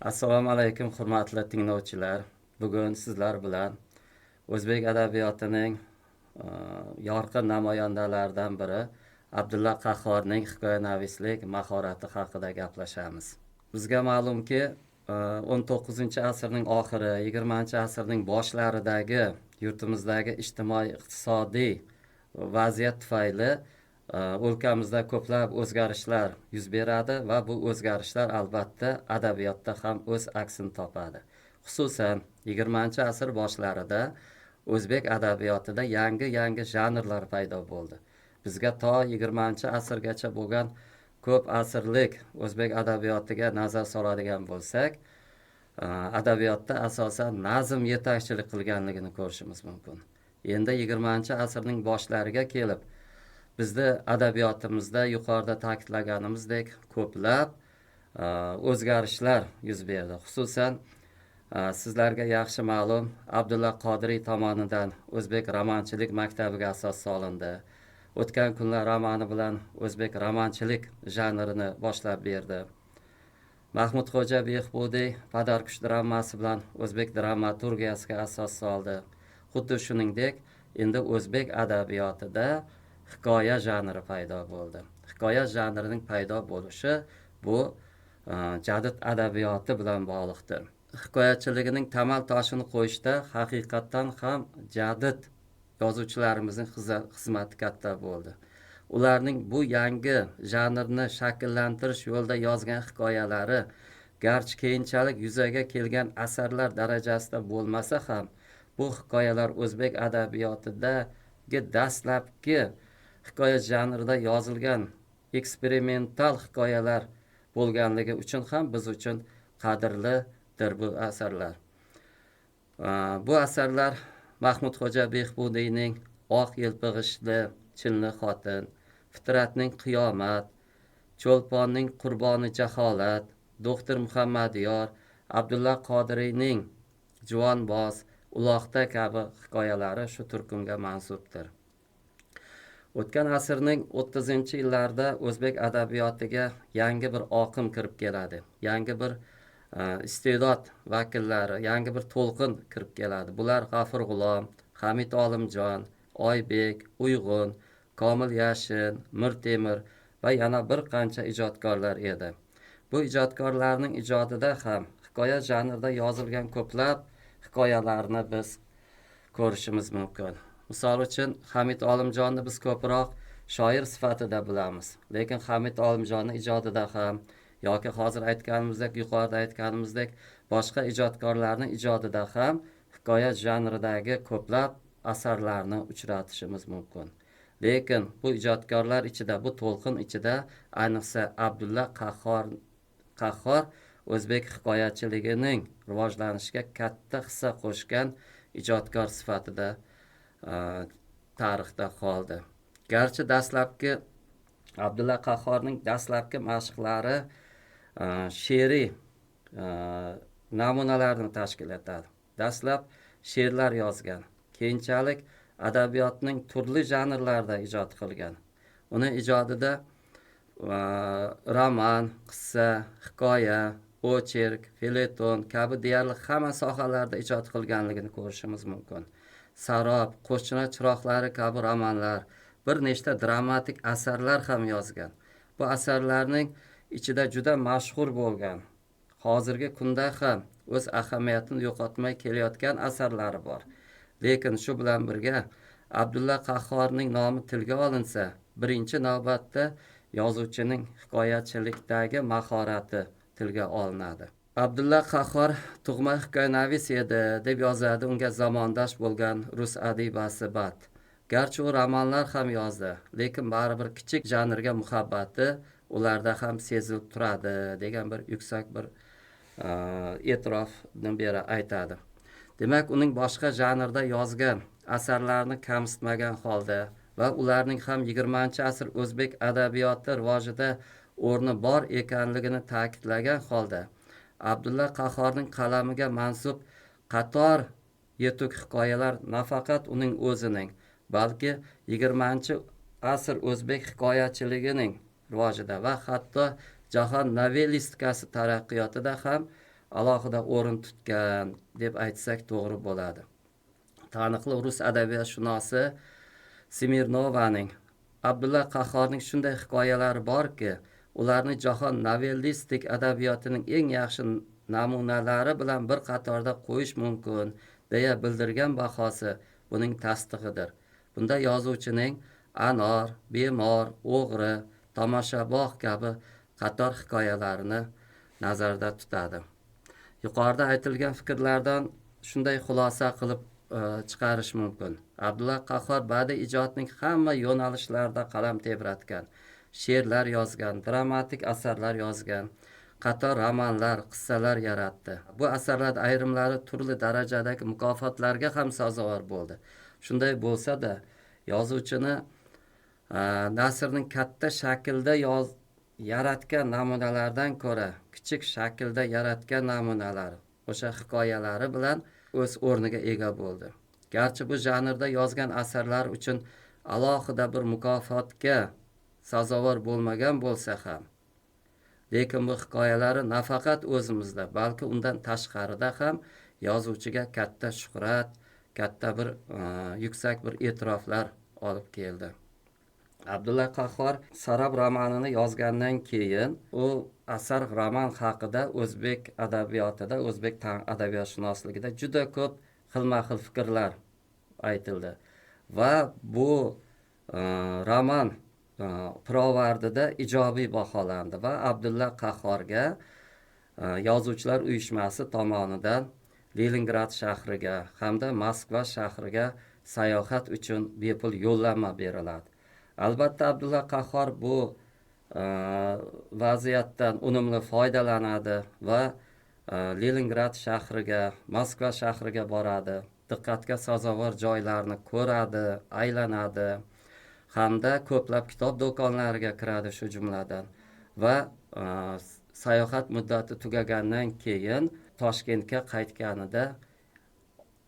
Assalomu alaykum, hurmatli tinglovchilar. Bugun sizlar bilan o'zbek adabiyotining yorqin namoyandalaridan biri Abdulla Qahhorning hikoyanavislik mahorati haqida gaplashamiz. Bizga ma'lumki, 19-asrning oxiri, 20-asrning boshlaridagi yurtimizdagi ijtimoiy-iqtisodiy vaziyat tufayli o'lkamizda ko'plab o'zgarishlar yuz beradi va bu o'zgarishlar albatta adabiyotda ham o'z aksini topadi. Xususan 20-asr boshlarida o'zbek adabiyotida yangi janrlar paydo bo'ldi. Bizga to 20-asrgacha bo'lgan ko'p asrlik o'zbek adabiyotiga nazar soladigan bo'lsak, adabiyotda asosan nazm yetakchilik qilganligini ko'rishimiz mumkin. Endi 20-asrning boshlariga kelib bizda adabiyotimizda yuqorida ta'kidlaganimizdek ko'plab o'zgarishlar yuz berdi. Xususan sizlarga yaxshi ma'lum, Abdulla Qodiriy tomonidan o'zbek romanchilik maktabiga asos solindi. O'tgan kunlar romani bilan o'zbek romanchilik janrini boshlab berdi. Mahmudxo'ja Behbudiy Padarkush dramasi bilan o'zbek dramaturgiyasiga asos soldi. Xuddi shuningdek, endi o'zbek adabiyotida hikoya janri paydo bo'ldi. Hikoya janrining paydo bo'lishi bu jadid adabiyoti bilan bog'liqdir. Hikoyachiligining tamal toshini qo'yishda haqiqatdan ham jadid yozuvchilarimizning xizmati katta bo'ldi. Ularning bu yangi janrni shakllantirish yo'lida yozgan hikoyalari garchi keyinchalik yuzaga kelgan asarlar darajasida bo'lmasa ham, bu hikoyalar o'zbek adabiyotidagi dastlabki hikoya janrida yozilgan eksperimental hikoyalar bo'lganligi uchun ham biz uchun qadrlidir bu asarlar. Bu asarlar Mahmudxo'ja Behbudiyning Oq yelpig'ishli Chinli xotin, Fitratning qiyomat, Cho'lponning qurboni jaholat, Doktor Muhammadiyor, Abdulla Qodiriyning Juvonboz, Uloqda kabi hikoyalari shu turkumga mansubdir. O'tgan asrning 30-yillarida o'zbek adabiyotiga yangi bir oqim kirib keladi. Yangi bir iste'dod vakillari, yangi bir to'lqin kirib keladi. Bular G'afur G'ulom, Hamid Olimjon, Oybek, Uyg'un, Komil Yashin, Mir Temir va yana bir qancha ijodkorlar edi. Bu ijodkorlarning ijodida ham hikoya janrida yozilgan ko'plab hikoyalarni biz ko'rishimiz mumkin. Misol uchun, Hamid Olimjonni biz ko'proq shoir sifatida bilamiz. Lekin Hamid Olimjonni ijodida ham yoki hozir aytganimizdek, yuqorida aytganimizdek, boshqa ijodkorlarning ijodida ham hikoya janridagi ko'plab asarlarni uchratishimiz mumkin. Lekin bu ijodkorlar ichida, bu to'lqin ichida ayniqsa Abdulla Qahhor o'zbek hikoyachiligining rivojlanishiga katta hissa qo'shgan ijodkor sifatida tarixda qoldi. Garchi dastlabki Abdulla Qahhorning dastlabki mashqlari she'riy namunalarni tashkil etadi. Dastlab she'rlar yozgan. Keyinchalik adabiyotning turli janrlarida ijod qilgan. Uni ijodida roman, qissa, hikoya, ocherk, feleton kabi deyarli hamma sohalarda ijod qilganligini ko'rishimiz mumkin. Sarob, Qo'shchina chiroqlari kabi romanlar, bir nechta dramatik asarlar ham yozgan. Bu asarlarning ichida juda mashhur bo'lgan, hozirgi kunda ham o'z ahamiyatini yo'qotmay kelayotgan asarlari bor. Lekin shu bilan birga Abdulla Qahhorning nomi tilga olinsa, birinchi navbatda yozuvchining hikoyachilikdagi mahorati tilga olinadi. Abdulla Qahhor tug'ma hikoyanavis edi deb yozadi unga zamondosh bo'lgan rus adibasi Bat. Garchi u romanlar ham yozdi, lekin baribir kichik janrga muhabbati ularda ham sezilib turadi degan bir yuksak bir e'tirofni bera aytadi. Demak, uning boshqa janrda yozgan asarlarini kamsitmagan holda va ularning ham 20-asr o'zbek adabiyoti rivojida o'rni bor ekanligini ta'kidlagan holda Abdulla Qahhorning qalamiga mansub qator yetuk hikoyalar nafaqat uning o'zining, balki 20-asr o'zbek hikoyachiligining rivojida va hatto jahon novellistikasi taraqqiyotida ham alohida o'rin tutgan deb aytsak to'g'ri bo'ladi. Taniqli rus adabiyotshunosi Smirnovaning Abdulla Qahhorning shunday hikoyalari borki, ularni jahon novellistik adabiyotining eng yaxshi namunalari bilan bir qatorda qo'yish mumkin deya bildirgan bahosi buning tasdig'idir. Bunda yozuvchining Anor, Bemor, O'g'ri, Tomoshabog' kabi qator hikoyalarini nazarda tutadi. Yuqorida aytilgan fikrlardan shunday xulosa qilib chiqarish mumkin. Abdulla Qahhor badiiy ijodning hamma yo'nalishlarida qalam tebratgan, she'rlar yozgan, dramatik asarlar yozgan, qator romanlar, qissalar yaratdi. Bu asarlar ayrimlari turli darajadagi mukofotlarga ham sazovor bo'ldi. Shunday bo'lsa-da, yozuvchini nasrning katta shaklda yaratgan namunalardan ko'ra kichik shaklda yaratgan namunalari, o'sha hikoyalari bilan o'z o'rniga ega bo'ldi. Garchi bu janrda yozgan asarlar uchun alohida bir mukofotga sazovor bo'lmagan bo'lsa ham, lekin bu hikoyalari nafaqat o'zimizda, balki undan tashqarida ham yozuvchiga katta shuhrat, katta bir yuksak bir e'tiroflar olib keldi. Abdulla Qahhor Sarob romanini yozgandan keyin u asar roman haqida o'zbek adabiyotida, o'zbek adabiyotshunosligida juda ko'p xilma-xil fikrlar aytildi va bu roman pirovardida ijobiy baholandi va Abdulla Qahhorga yozuvchilar uyushmasi tomonidan Leningrad shahriga hamda Moskva shahriga sayohat uchun bepul yo'llanma beriladi. Albatta Abdulla Qahhor bu vaziyatdan unumli foydalanadi va Leningrad shahriga, Moskva shahriga boradi, diqqatga sazovor joylarni ko'radi, aylanadi hamda ko'plab kitob do'konlariga kiradi shu jumladan va sayohat muddati tugagandan keyin Toshkentga qaytganida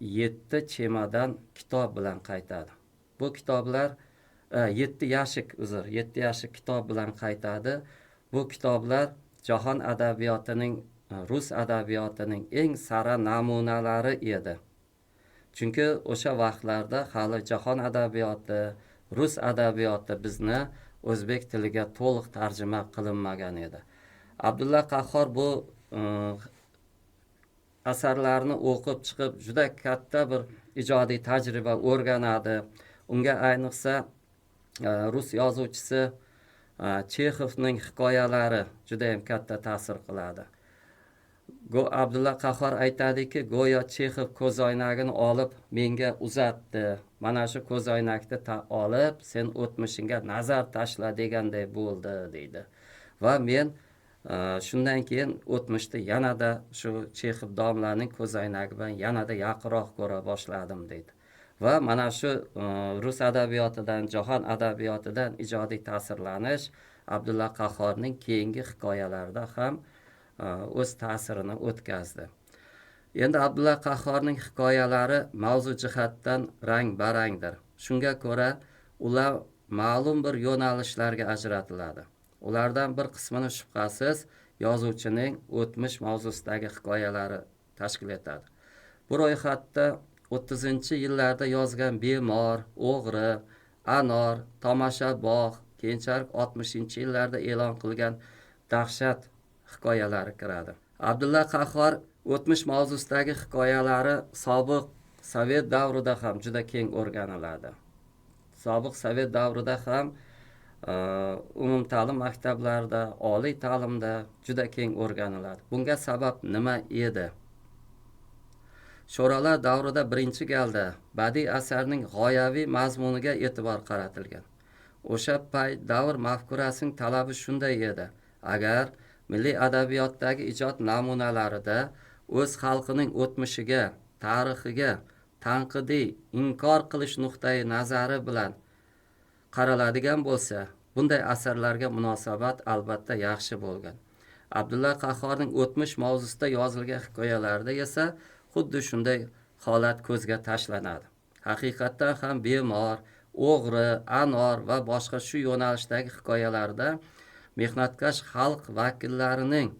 7 chemodan kitob bilan qaytadi. Bu kitoblar 7 yashik kitob bilan qaytadi. Bu kitoblar jahon adabiyotining, rus adabiyotining eng sara namunalari edi. Chunki o'sha vaqtlarda hali jahon adabiyoti, rus adabiyoti bizni o'zbek tiliga to'liq tarjima qilinmagan edi. Abdulla Qahhor bu asarlarni o'qib chiqib juda katta bir ijodiy tajriba o'rganadi. Unga ayniqsa rus yozuvchisi Chexovning hikoyalari juda ham katta ta'sir qiladi. Abdulla Qahhor aytadiki, go'yo Chexov ko'zoynagini olib menga uzatdi. Mana shu ko'zoynakni olib sen o'tmishingga nazar tashla deganday bo'ldi deydi. Va men shundan keyin o'tmishni yanada shu Chexov domlaning ko'zoynagi bilan yanada yaqinroq ko'ra boshladim deydi. Va mana shu rus adabiyotidan, jahon adabiyotidan ijodiy ta'sirlanish Abdulla Qahhorning keyingi hikoyalarida ham o'z ta'sirini o'tkazdi. Endi Abdulla Qahhorning hikoyalari mavzu jihatdan rang-barangdir. Shunga ko'ra ular ma'lum bir yo'nalishlarga ajratiladi. Ulardan bir qismini shubhasiz yozuvchining o'tmish mavzusidagi hikoyalari tashkil etadi. Bu ro'yxatda 30-yillarda yozgan Bemor, O'g'ri, Anor, Tomoshabog', keyinchalik 60-yillarda e'lon qilgan Dahshat hikoyalari kiradi. Abdulla Qahhor o'tmish mavzusidagi hikoyalari sobiq Sovet davrida ham juda keng o'rganiladi. Sobiq Sovet davrida ham umumta'lim maktablarida, oliy ta'limda juda keng o'rganiladi. Bunga sabab nima edi? Sho'rolar davrida birinchi galda badiiy asarning g'oyaviy mazmuniga e'tibor qaratilgan. O'sha payt davr mafkurasining talabi shunday edi. Agar milliy adabiyotdagi ijod namunalarida o'z xalqining o'tmishiga, tarixiga tanqidiy inkor qilish nuqtai nazari bilan qaraladigan bo'lsa, bunday asarlarga munosabat albatta yaxshi bo'lgan. Abdulla Qahhorning o'tmish mavzusida yozilgan hikoyalarida esa xuddi shunday holat ko'zga tashlanadi. Haqiqatdan ham Bemor, O'g'ri, Anor va boshqa shu yo'nalishdagi hikoyalarda mehnatkash xalq vakillarining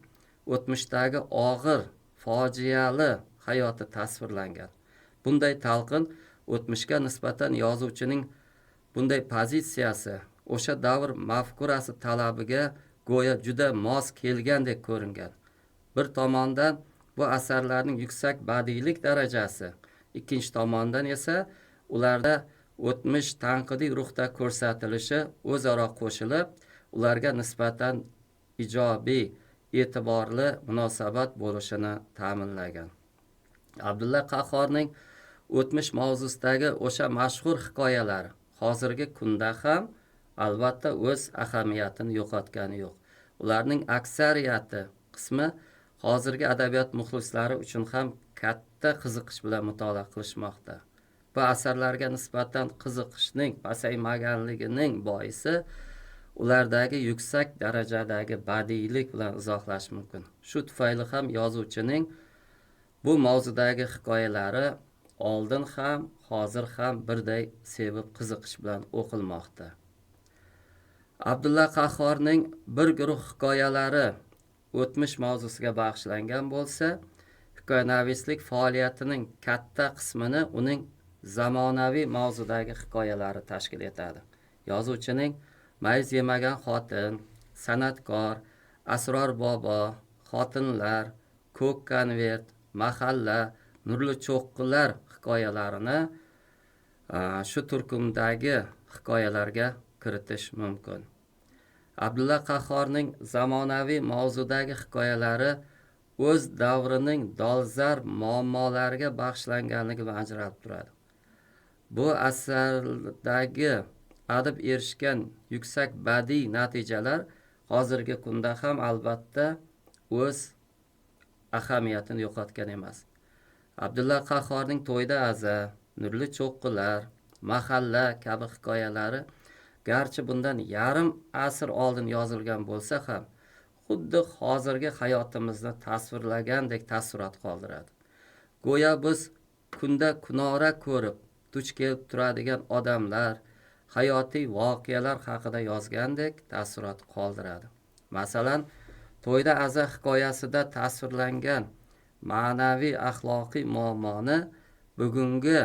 o'tmishdagi og'ir fojiali hayoti tasvirlangan. Bunday talqin o'tmishga nisbatan yozuvchining bunday pozitsiyasi o'sha davr mafkurasi talabiga go'yo juda mos kelgandek ko'ringan. Bir tomondan bu asarlarning yuksak badiiylik darajasi, ikkinchi tomondan esa ularda o'tmish tanqidiy ruhda ko'rsatilishi o'zaro qo'shilib, ularga nisbatan ijobiy, e'tiborli munosabat bo'lishini ta'minlagan. Abdulla Qahhorning o'tmish mavzusidagi o'sha mashhur hikoyalari hozirgi kunda ham albatta o'z ahamiyatini yo'qotgani yo'q. Ularning aksariyati qismi hozirgi adabiyot muxlislari uchun ham katta qiziqish bilan mutolaa qilishmoqda. Bu asarlarga nisbatan qiziqishning pasaymaganligining boisi ulardagi yuksak darajadagi badiiylik bilan izohlash mumkin. Shu tufayli ham yozuvchining bu mavzudagi hikoyalari oldin ham, hozir ham birday sevib qiziqish bilan o'qilmoqda. Abdulla Qahhorning bir guruh hikoyalari o'tmish mavzusiga bag'ishlangan bo'lsa, hikoyanavislik faoliyatining katta qismini uning zamonaviy mavzudagi hikoyalari tashkil etadi. Yozuvchining Mayz yemagan xotin, San'atkor, Asror bobo, Xotinlar, Ko'k konvert, Mahalla, Nurli cho'qqilar hikoyalarini shu turkumdagi hikoyalarga kiritish mumkin. Abdulla Qahhorning zamonaviy mavzudagi hikoyalari o'z davrining dolzarb muammolariga bag'ishlanganligi bilan ajralib turadi. Bu asardagi adib erishgan yuksak badiiy natijalar hozirgi kunda ham albatta o'z ahamiyatini yo'qotgan emas. Abdulla Qahhorning To'yda aza, Nurli cho'qqilar, Mahalla kabi hikoyalari garchi bundan yarim asr oldin yozilgan bo'lsa ham, xuddi hozirgi hayotimizni tasvirlagandek taassurot qoldiradi. Go'yo biz kunda kunora ko'rib, duch kelib turadigan odamlar, hayotiy voqealar haqida yozgandek taassurot qoldiradi. Masalan, To'yda aza hikoyasida tasvirlangan ma'naviy axloqiy muammoni bugungi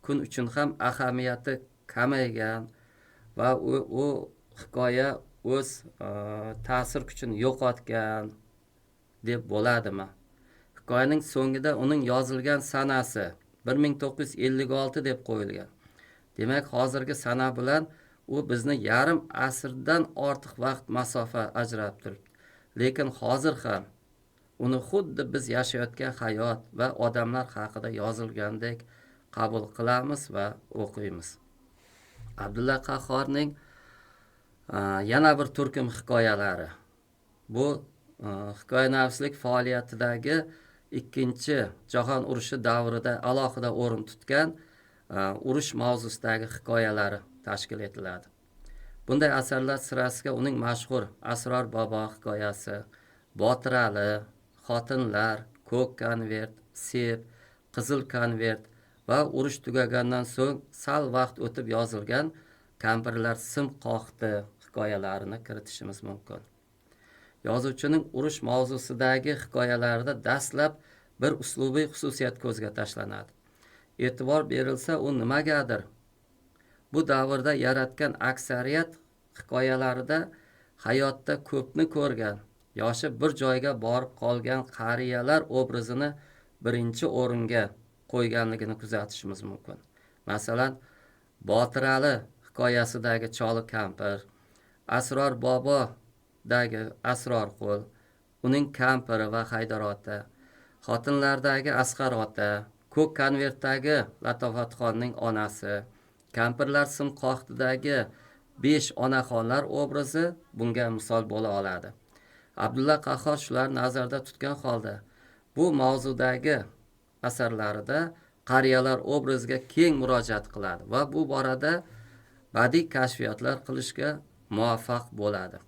kun uchun ham ahamiyati kamaygan va u hikoya o'z ta'sir kuchini yo'qotgan deb bo'ladimi? Hikoyaning so'ngida uning yozilgan sanasi 1956 deb qo'yilgan. Demak, hozirgi sana bilan u bizni yarim asrdan ortiq vaqt masofa ajratib turibdi. Lekin hozir ham uni xuddi biz yashayotgan hayot va odamlar haqida yozilgandek qabul qilamiz va o'qiymiz. Abdulla Qahhorning yana bir turkum hikoyalari. Bu hikoyanavislik faoliyatidagi ikkinchi jahon urushi davrida alohida o'rin tutgan urush mavzusidagi hikoyalari tashkil etiladi. Bunday asarlar sirasiga uning mashhur Asror bobo hikoyasi, Botir Ali, Xotinlar, Ko'k konvert, Sep, Qizil konvert va urush tugagandan so'ng sal vaqt o'tib yozilgan Kampirlar sim qoqdi hikoyalarini kiritishimiz mumkin. Yozuvchining urush mavzusidagi hikoyalarida dastlab bir uslubiy xususiyat ko'zga tashlanadi. E'tibor berilsa, u nimagadir bu davrda yaratgan aksariyat hikoyalarida hayotda ko'pni ko'rgan, yoshi bir joyga borib qolgan qariyalar obrazini birinchi o'ringa qo'yganligini kuzatishimiz mumkin. Masalan, Botir Ali hikoyasidagi Choli kampir, Asror bobodagi Asror qo'l, uning kampiri va Haydar ota, Xotinlardagi Asqar ota, Ko'k konvertdagi Latofatxonning onasi, Kampirlar sim qoqdidagi 5 onaxonlar obrazi bunga misol bo'la oladi. Abdulla Qahhor shularni nazarda tutgan holda bu mavzudagi asarlarida qariyalar obraziga keng murojaat qiladi va bu borada badiiy kashfiyotlar qilishga muvaffaq bo'ladi.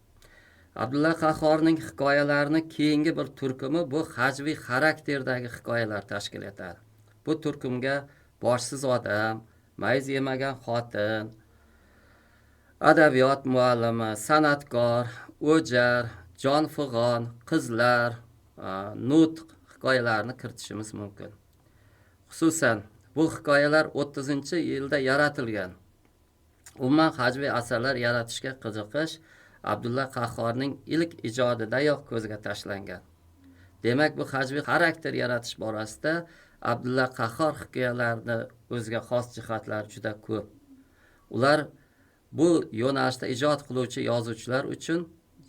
Abdulla Qahhorning hikoyalarini keyingi bir turkumi bu hajviy xarakterdagi hikoyalar tashkil etadi. Bu turkumga boshsiz odam, mayz yemagan xotin, adabiyot muallimi, san'atkor, o'jar, jonfig'on, qizlar, nutq hikoyalarni kiritishimiz mumkin. Xususan, bu hikoyalar 30-yilda yaratilgan. Umuman hajviy asarlar yaratishga qiziqish Abdulla Qahhorning ilk ijodidayoq ko'zga tashlangan. Demak, bu hajviy xarakter yaratish borasida Abdulla Qahhor hikoyalarini o'ziga xos jihatlari juda ko'p. Ular bu yo'nalishda ijod qiluvchi yozuvchilar uchun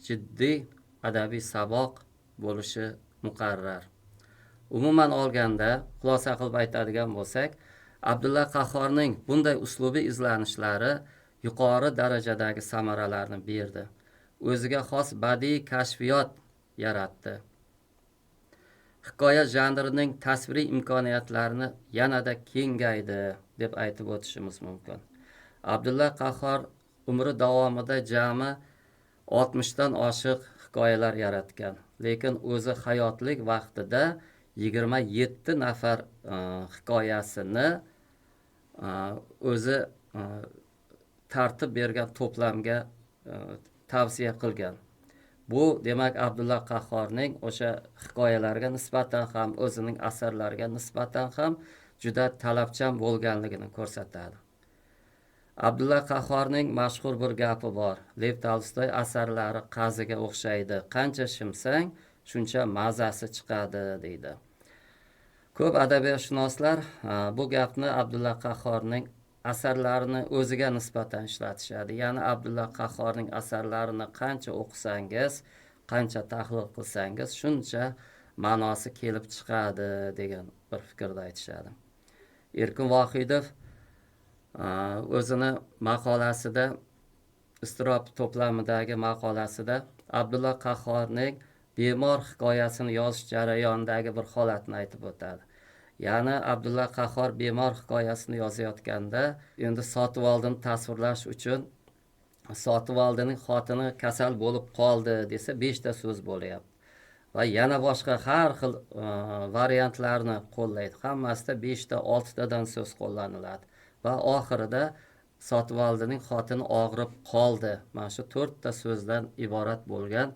jiddiy adabiy saboq bo'lishi muqarrar. Umuman olganda, xulosa qilib aytadigan bo'lsak, Abdulla Qahhorning bunday uslubiy izlanishlari yuqori darajadagi samaralarni berdi. O'ziga xos badiiy kashfiyot yaratdi. Hikoya janrining tasviriy imkoniyatlarini yanada kengaydi deb aytib o'tishimiz mumkin. Abdulla Qahhor umri davomida jami 60 dan oshiq hikoyalar yaratgan, lekin o'zi hayotlik vaqtida 27 nafar hikoyasini o'zi tartib bergan to'plamga tavsiya qilgan. Bu demak Abdulla Qahhorning o'sha hikoyalarga nisbatan ham, o'zining asarlariga nisbatan ham juda talabchan bo'lganligini ko'rsatadi. Abdulla Qahhorning mashhur bir gapi bor. Lev Tolstoy asarlari qaziga o'xshaydi. Qancha shimsang, shuncha mazasi chiqadi deydi. Ko'p adabiyotshunoslar bu gapni Abdulla Qahhorning asarlarini o'ziga nisbatan ishlatishadi. Ya'ni Abdulla Qahhorning asarlarini qancha o'qisangiz, qancha tahlil qilsangiz, shuncha ma'nosi kelib chiqadi degan bir fikrda aytishadi. Erkin Vohidov o'zini maqolasida, Iztirob to'plamidagi maqolasida Abdulla Qahhorning bemor hikoyasini yozish jarayonidagi bir holatni aytib o'tadi. Ya'ni Abdulla Qahhor bemor hikoyasini yozayotganda, endi Sotivoldini tasvirlash uchun Sotivoldining xotini kasal bo'lib qoldi desa 5 ta so'z bo'lyapti. Va yana boshqa har xil variantlarni qo'llaydi. Hammasida 5 ta, 6 tadan so'z qo'llaniladi. Va oxirida Sotivoldining xotini og'rib qoldi. Mana shu 4 ta so'zdan iborat bo'lgan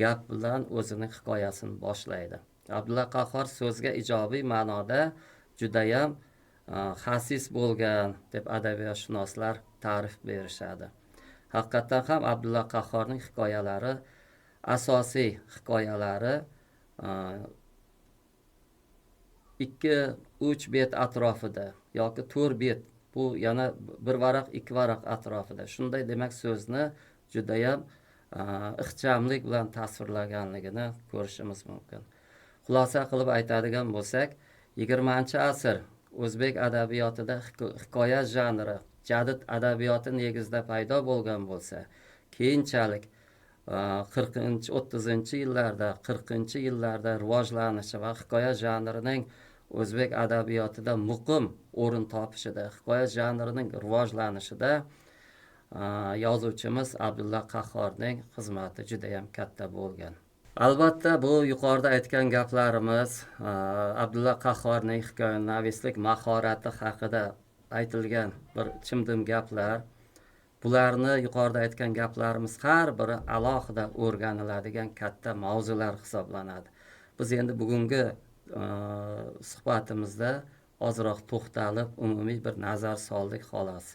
gap bilan o'zining hikoyasini boshlaydi. Abdulla Qahhor so'zga ijobiy ma'noda judayam xasis bo'lgan deb adabiyotshunoslar ta'rif berishadi. Haqiqatan ham Abdulla Qahhorning hikoyalari, asosiy hikoyalari 2-3 bet atrofida yoki 4 bet, bu yana bir varaq, 2 varaq atrofida. Shunday demak so'zni judayam ixchamlik bilan tasvirlaganligini ko'rishimiz mumkin. Xulosa qilib aytadigan bo'lsak, 20-asr o'zbek adabiyotida hikoya janri jadid adabiyoti negizida paydo bo'lgan bo'lsa, keyinchalik 30-yillarda, 40-yillarda rivojlanishi va hikoya janrining o'zbek adabiyotida muqim o'rin topishida, hikoya janrining rivojlanishida yozuvchimiz Abdulla Qahhorning xizmati juda ham katta bo'lgan. Albatta, bu yuqorida aytgan gaplarimiz Abdulla Qahhorning hikoyanislik mahorati haqida aytilgan bir chimdim gaplar. Bularni yuqorida aytgan gaplarimiz har biri alohida o'rganiladigan katta mavzular hisoblanadi. Biz endi bugungi suhbatimizda ozroq to'xtalib, umumiy bir nazar soldik xolos.